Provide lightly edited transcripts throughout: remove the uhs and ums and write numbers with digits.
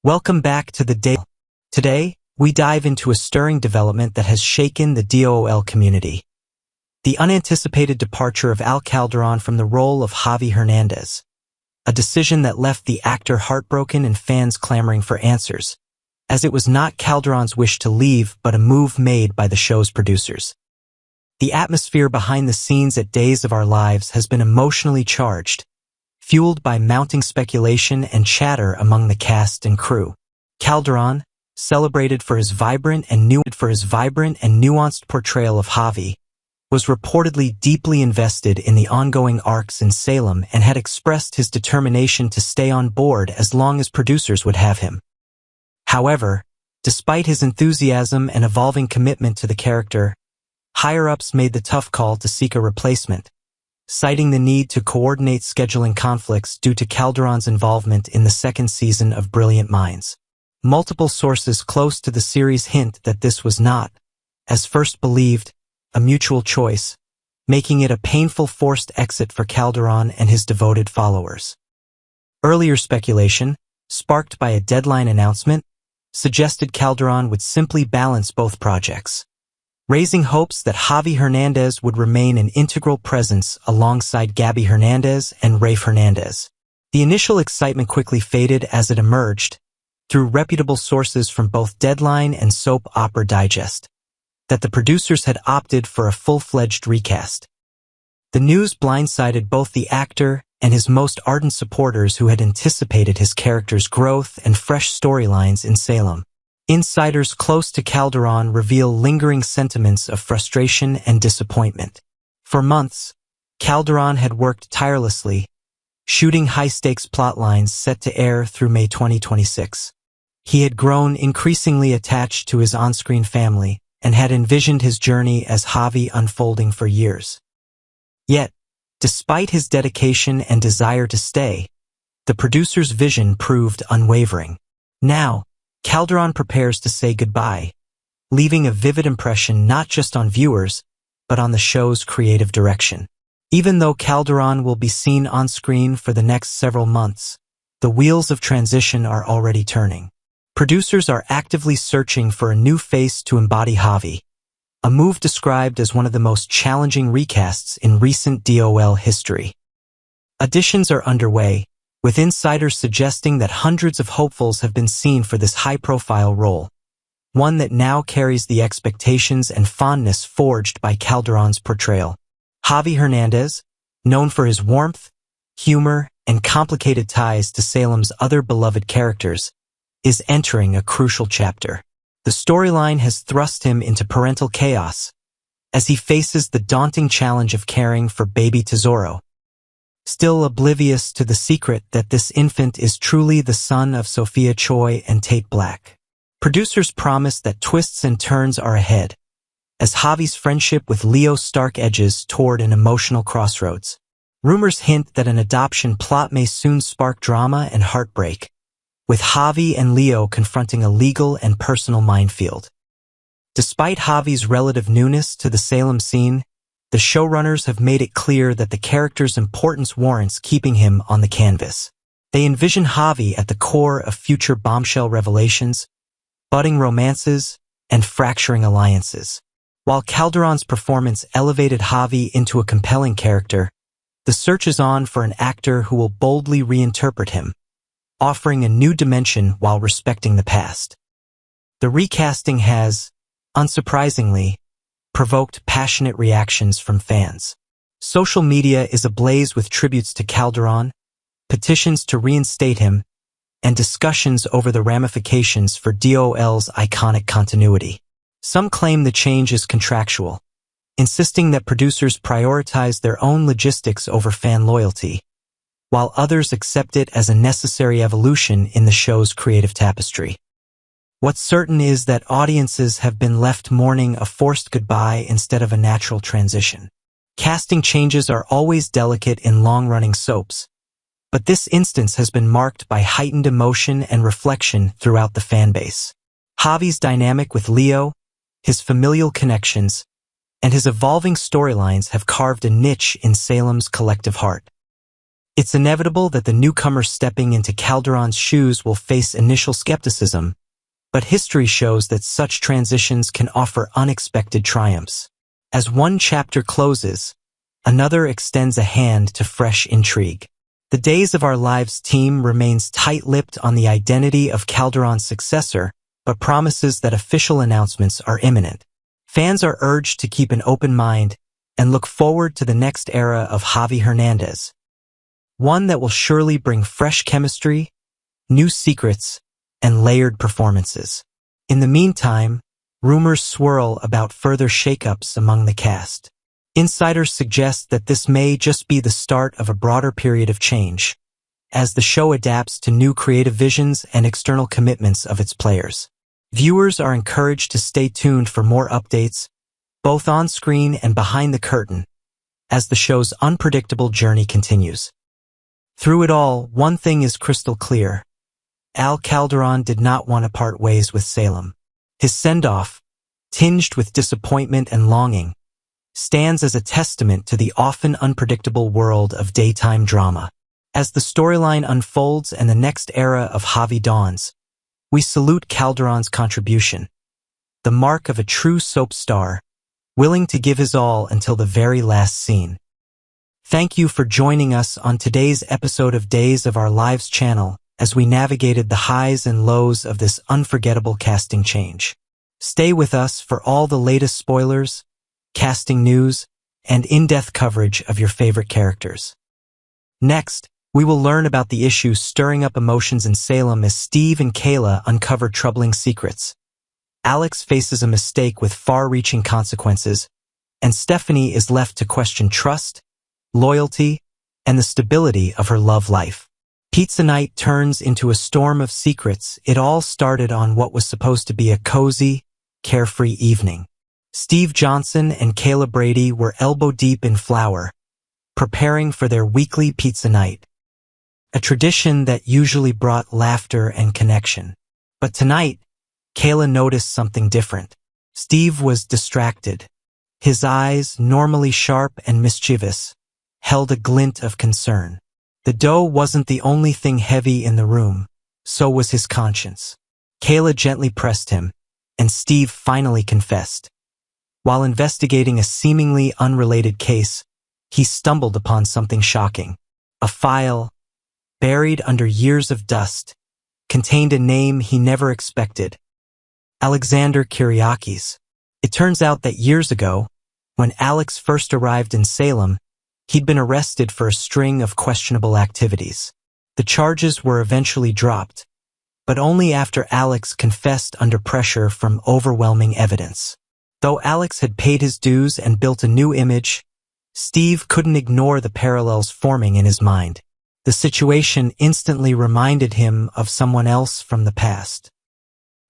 Welcome back to the DOOL. Today, we dive into a stirring development that has shaken the DOOL community. The unanticipated departure of Calderon from the role of Javi Hernandez. A decision that left the actor heartbroken and fans clamoring for answers, as it was not Calderon's wish to leave but a move made by the show's producers. The atmosphere behind the scenes at Days of Our Lives has been emotionally charged, fueled by mounting speculation and chatter among the cast and crew. Calderon, celebrated for his vibrant and nuanced portrayal of Javi, was reportedly deeply invested in the ongoing arcs in Salem and had expressed his determination to stay on board as long as producers would have him. However, despite his enthusiasm and evolving commitment to the character, higher-ups made the tough call to seek a replacement, citing the need to coordinate scheduling conflicts due to Calderon's involvement in the second season of Brilliant Minds. Multiple sources close to the series hint that this was not, as first believed, a mutual choice, making it a painful forced exit for Calderon and his devoted followers. Earlier speculation, sparked by a deadline announcement, suggested Calderon would simply balance both projects, raising hopes that Javi Hernandez would remain an integral presence alongside Gabby Hernandez and Rafe Hernandez. The initial excitement quickly faded as it emerged, through reputable sources from both Deadline and Soap Opera Digest, that the producers had opted for a full-fledged recast. The news blindsided both the actor and his most ardent supporters who had anticipated his character's growth and fresh storylines in Salem. Insiders close to Calderon reveal lingering sentiments of frustration and disappointment. For months, Calderon had worked tirelessly, shooting high-stakes plotlines set to air through May 2026. He had grown increasingly attached to his on-screen family and had envisioned his journey as Javi unfolding for years. Yet, despite his dedication and desire to stay, the producer's vision proved unwavering. Now, Calderon prepares to say goodbye, leaving a vivid impression not just on viewers, but on the show's creative direction. Even though Calderon will be seen on screen for the next several months, the wheels of transition are already turning. Producers are actively searching for a new face to embody Javi, a move described as one of the most challenging recasts in recent DOL history. Auditions are underway, with insiders suggesting that hundreds of hopefuls have been seen for this high-profile role, one that now carries the expectations and fondness forged by Calderon's portrayal. Javi Hernandez, known for his warmth, humor, and complicated ties to Salem's other beloved characters, is entering a crucial chapter. The storyline has thrust him into parental chaos as he faces the daunting challenge of caring for baby Tesoro, still oblivious to the secret that this infant is truly the son of Sophia Choi and Tate Black. Producers promise that twists and turns are ahead, as Javi's friendship with Leo Stark edges toward an emotional crossroads. Rumors hint that an adoption plot may soon spark drama and heartbreak, with Javi and Leo confronting a legal and personal minefield. Despite Javi's relative newness to the Salem scene, the showrunners have made it clear that the character's importance warrants keeping him on the canvas. They envision Javi at the core of future bombshell revelations, budding romances, and fracturing alliances. While Calderon's performance elevated Javi into a compelling character, the search is on for an actor who will boldly reinterpret him, offering a new dimension while respecting the past. The recasting has, unsurprisingly, provoked passionate reactions from fans. Social media is ablaze with tributes to Calderon, petitions to reinstate him, and discussions over the ramifications for DOL's iconic continuity. Some claim the change is contractual, insisting that producers prioritize their own logistics over fan loyalty, while others accept it as a necessary evolution in the show's creative tapestry. What's certain is that audiences have been left mourning a forced goodbye instead of a natural transition. Casting changes are always delicate in long-running soaps, but this instance has been marked by heightened emotion and reflection throughout the fanbase. Javi's dynamic with Leo, his familial connections, and his evolving storylines have carved a niche in Salem's collective heart. It's inevitable that the newcomer stepping into Calderon's shoes will face initial skepticism, but history shows that such transitions can offer unexpected triumphs. As one chapter closes, another extends a hand to fresh intrigue. The Days of Our Lives team remains tight-lipped on the identity of Calderon's successor, but promises that official announcements are imminent. Fans are urged to keep an open mind and look forward to the next era of Javi Hernandez, one that will surely bring fresh chemistry, new secrets, and layered performances. In the meantime, rumors swirl about further shakeups among the cast. Insiders suggest that this may just be the start of a broader period of change, as the show adapts to new creative visions and external commitments of its players. Viewers are encouraged to stay tuned for more updates, both on screen and behind the curtain, as the show's unpredictable journey continues. Through it all, one thing is crystal clear. Calderon did not want to part ways with Salem. His send-off, tinged with disappointment and longing, stands as a testament to the often unpredictable world of daytime drama. As the storyline unfolds and the next era of Javi dawns, we salute Calderon's contribution, the mark of a true soap star, willing to give his all until the very last scene. Thank you for joining us on today's episode of Days of Our Lives channel as we navigated the highs and lows of this unforgettable casting change. Stay with us for all the latest spoilers, casting news, and in-depth coverage of your favorite characters. Next, we will learn about the issues stirring up emotions in Salem as Steve and Kayla uncover troubling secrets. Alex faces a mistake with far-reaching consequences, and Stephanie is left to question trust, loyalty, and the stability of her love life. Pizza night turns into a storm of secrets. It all started on what was supposed to be a cozy, carefree evening. Steve Johnson and Kayla Brady were elbow-deep in flour, preparing for their weekly pizza night, a tradition that usually brought laughter and connection. But tonight, Kayla noticed something different. Steve was distracted. His eyes, normally sharp and mischievous, held a glint of concern. The dough wasn't the only thing heavy in the room, so was his conscience. Kayla gently pressed him, and Steve finally confessed. While investigating a seemingly unrelated case, he stumbled upon something shocking. A file, buried under years of dust, contained a name he never expected: Alexander Kyriakis. It turns out that years ago, when Alex first arrived in Salem, he'd been arrested for a string of questionable activities. The charges were eventually dropped, but only after Alex confessed under pressure from overwhelming evidence. Though Alex had paid his dues and built a new image, Steve couldn't ignore the parallels forming in his mind. The situation instantly reminded him of someone else from the past.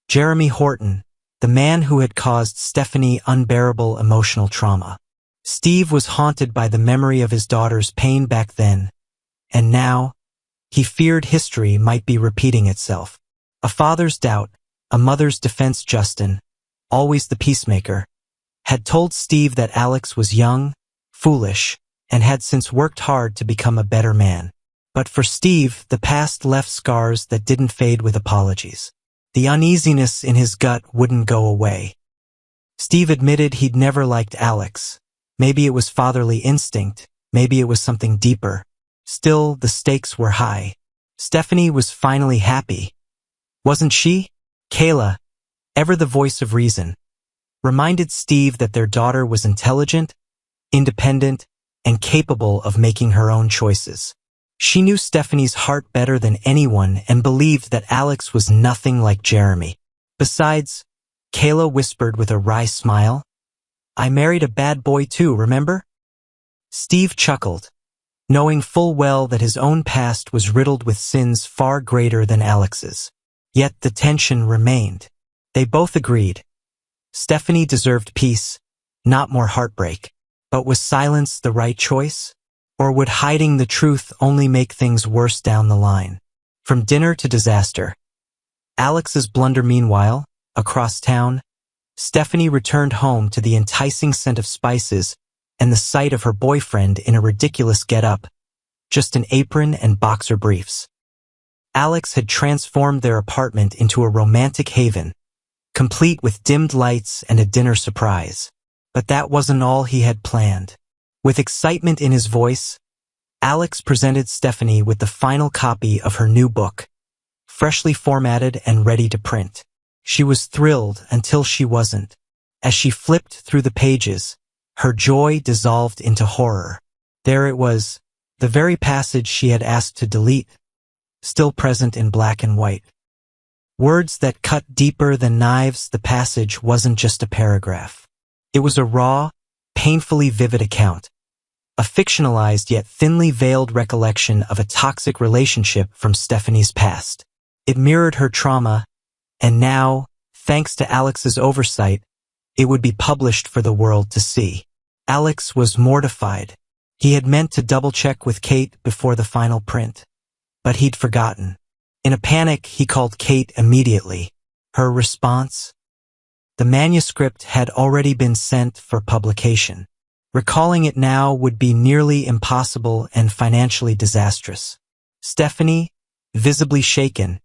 Jeremy Horton, the man who had caused Stephanie unbearable emotional trauma. Steve was haunted by the memory of his daughter's pain back then, and now, he feared history might be repeating itself. A father's doubt, a mother's defense. Justin, always the peacemaker, had told Steve that Alex was young, foolish, and had since worked hard to become a better man. But for Steve, the past left scars that didn't fade with apologies. The uneasiness in his gut wouldn't go away. Steve admitted he'd never liked Alex. Maybe it was fatherly instinct, maybe it was something deeper. Still, the stakes were high. Stephanie was finally happy, wasn't she? Kayla, ever the voice of reason, reminded Steve that their daughter was intelligent, independent, and capable of making her own choices. She knew Stephanie's heart better than anyone and believed that Alex was nothing like Jeremy. Besides, Kayla whispered with a wry smile, "I married a bad boy too, remember?" Steve chuckled, knowing full well that his own past was riddled with sins far greater than Alex's. Yet the tension remained. They both agreed. Stephanie deserved peace, not more heartbreak. But was silence the right choice? Or would hiding the truth only make things worse down the line? From dinner to disaster. Alex's blunder. Meanwhile, across town, Stephanie returned home to the enticing scent of spices and the sight of her boyfriend in a ridiculous get-up, just an apron and boxer briefs. Alex had transformed their apartment into a romantic haven, complete with dimmed lights and a dinner surprise. But that wasn't all he had planned. With excitement in his voice, Alex presented Stephanie with the final copy of her new book, freshly formatted and ready to print. She was thrilled until she wasn't. As she flipped through the pages, her joy dissolved into horror. There it was, the very passage she had asked to delete, still present in black and white. Words that cut deeper than knives. The passage wasn't just a paragraph. It was a raw, painfully vivid account, a fictionalized yet thinly veiled recollection of a toxic relationship from Stephanie's past. It mirrored her trauma, and now, thanks to Alex's oversight, it would be published for the world to see. Alex was mortified. He had meant to double-check with Kate before the final print, but he'd forgotten. In a panic, he called Kate immediately. Her response? The manuscript had already been sent for publication. Recalling it now would be nearly impossible and financially disastrous. Stephanie, visibly shaken,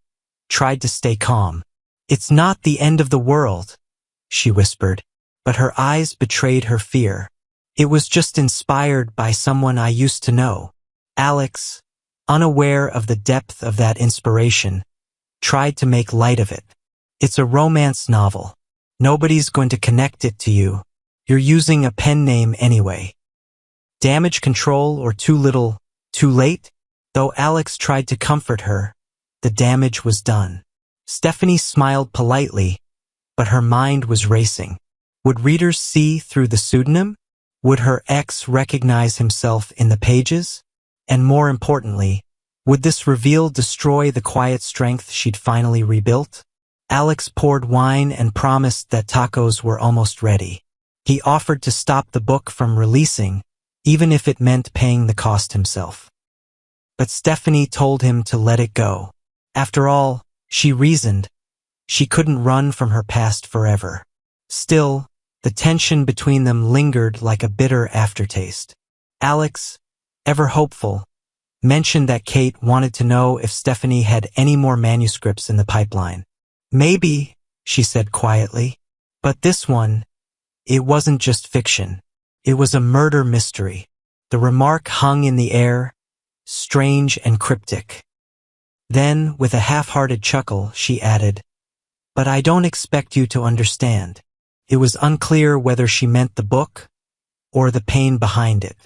tried to stay calm. "It's not the end of the world," she whispered, but her eyes betrayed her fear. "It was just inspired by someone I used to know." Alex, unaware of the depth of that inspiration, tried to make light of it. "It's a romance novel. Nobody's going to connect it to you. You're using a pen name anyway. Damage control or too little, too late?" Though Alex tried to comfort her, the damage was done. Stephanie smiled politely, but her mind was racing. Would readers see through the pseudonym? Would her ex recognize himself in the pages? And more importantly, would this reveal destroy the quiet strength she'd finally rebuilt? Alex poured wine and promised that tacos were almost ready. He offered to stop the book from releasing, even if it meant paying the cost himself. But Stephanie told him to let it go. After all, she reasoned, she couldn't run from her past forever. Still, the tension between them lingered like a bitter aftertaste. Alex, ever hopeful, mentioned that Kate wanted to know if Stephanie had any more manuscripts in the pipeline. "Maybe," she said quietly, "but this one, it wasn't just fiction. It was a murder mystery." The remark hung in the air, strange and cryptic. Then, with a half-hearted chuckle, she added, "But I don't expect you to understand." It was unclear whether she meant the book or the pain behind it.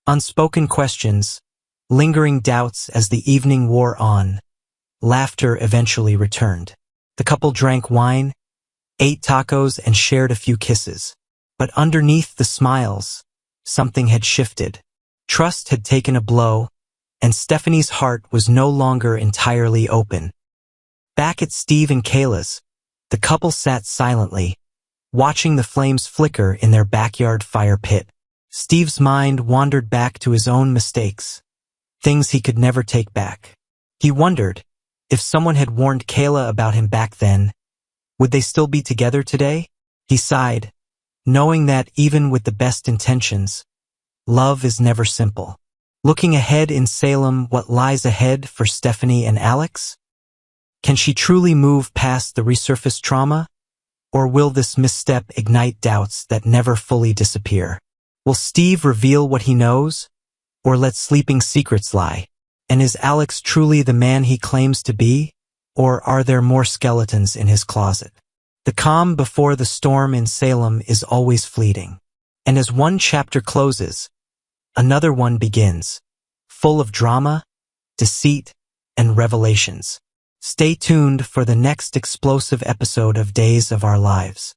Unspoken questions, lingering doubts as the evening wore on. Laughter eventually returned. The couple drank wine, ate tacos, and shared a few kisses. But underneath the smiles, something had shifted. Trust had taken a blow, and Stephanie's heart was no longer entirely open. Back at Steve and Kayla's, the couple sat silently, watching the flames flicker in their backyard fire pit. Steve's mind wandered back to his own mistakes, things he could never take back. He wondered, if someone had warned Kayla about him back then, would they still be together today? He sighed, knowing that even with the best intentions, love is never simple. Looking ahead in Salem, what lies ahead for Stephanie and Alex? Can she truly move past the resurfaced trauma? Or will this misstep ignite doubts that never fully disappear? Will Steve reveal what he knows? Or let sleeping secrets lie? And is Alex truly the man he claims to be? Or are there more skeletons in his closet? The calm before the storm in Salem is always fleeting. And as one chapter closes, another one begins, full of drama, deceit, and revelations. Stay tuned for the next explosive episode of Days of Our Lives.